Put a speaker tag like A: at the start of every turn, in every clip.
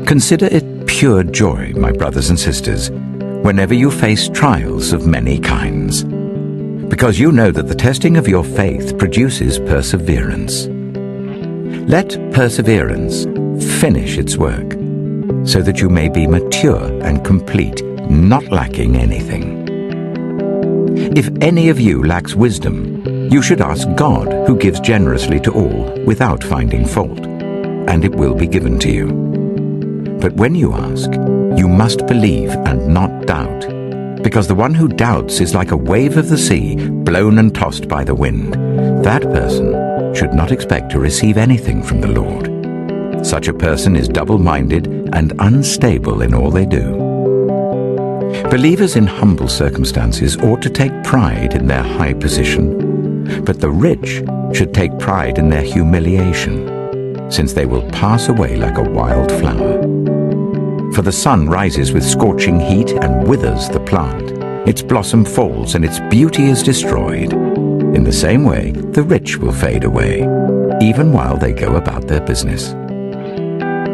A: Consider it pure joy, my brothers and sisters, whenever you face trials of many kinds, because you know that the testing of your faith produces perseverance. Let perseverance finish its work, so that you may be mature and complete, not lacking anything. If any of you lacks wisdom, you should ask God, who gives generously to all without finding fault, and it will be given to you. But when you ask, you must believe and not doubt, because the one who doubts is like a wave of the sea, blown and tossed by the wind. That person should not expect to receive anything from the Lord. Such a person is double-minded and unstable in all they do. Believers in humble circumstances ought to take pride in their high position, but the rich should take pride in their humiliation, since they will pass away like a wild flower. For the sun rises with scorching heat and withers the plant. Its blossom falls and its beauty is destroyed. In the same way, the rich will fade away, even while they go about their business.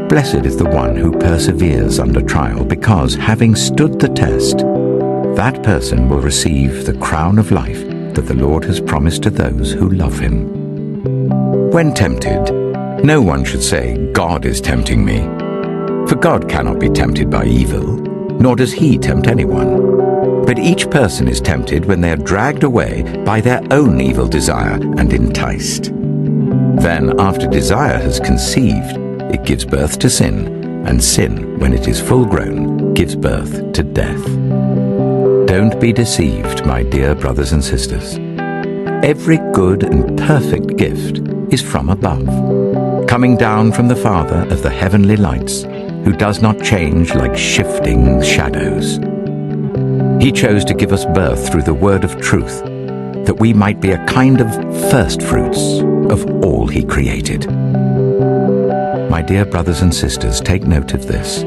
A: Blessed is the one who perseveres under trial, because, having stood the test, that person will receive the crown of life that the Lord has promised to those who love him. When tempted, no one should say, "God is tempting me." For God cannot be tempted by evil, nor does he tempt anyone. But each person is tempted when they are dragged away by their own evil desire and enticed. Then, after desire has conceived, it gives birth to sin, and sin, when it is full grown, gives birth to death. Don't be deceived, my dear brothers and sisters. Every good and perfect gift is from above, coming down from the Father of the heavenly lights, who does not change like shifting shadows. He chose to give us birth through the word of truth, that we might be a kind of first fruits of all he created. My dear brothers and sisters, take note of this.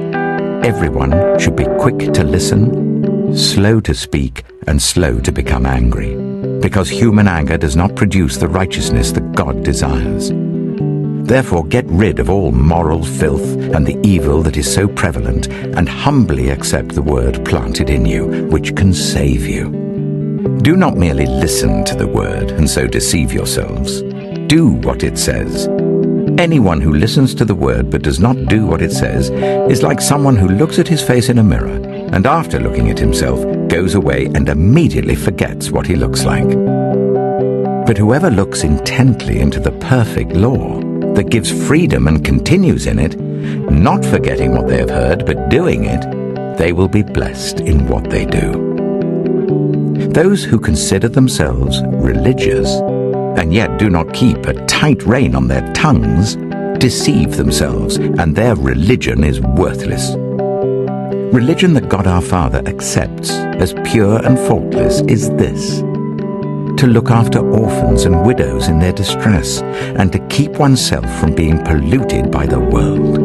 A: Everyone should be quick to listen, slow to speak, and slow to become angry, because human anger does not produce the righteousness that God desires. Therefore, get rid of all moral filth and the evil that is so prevalent, and humbly accept the word planted in you, which can save you. Do not merely listen to the word and so deceive yourselves. Do what it says. Anyone who listens to the word but does not do what it says is like someone who looks at his face in a mirror, and after looking at himself, goes away and immediately forgets what he looks like. But whoever looks intently into the perfect law, that gives freedom and continues in it, not forgetting what they have heard, but doing it, they will be blessed in what they do. Those who consider themselves religious, and yet do not keep a tight rein on their tongues, deceive themselves, and their religion is worthless. Religion that God our Father accepts as pure and faultless is this: to look after orphans and widows in their distress, and to keep oneself from being polluted by the world.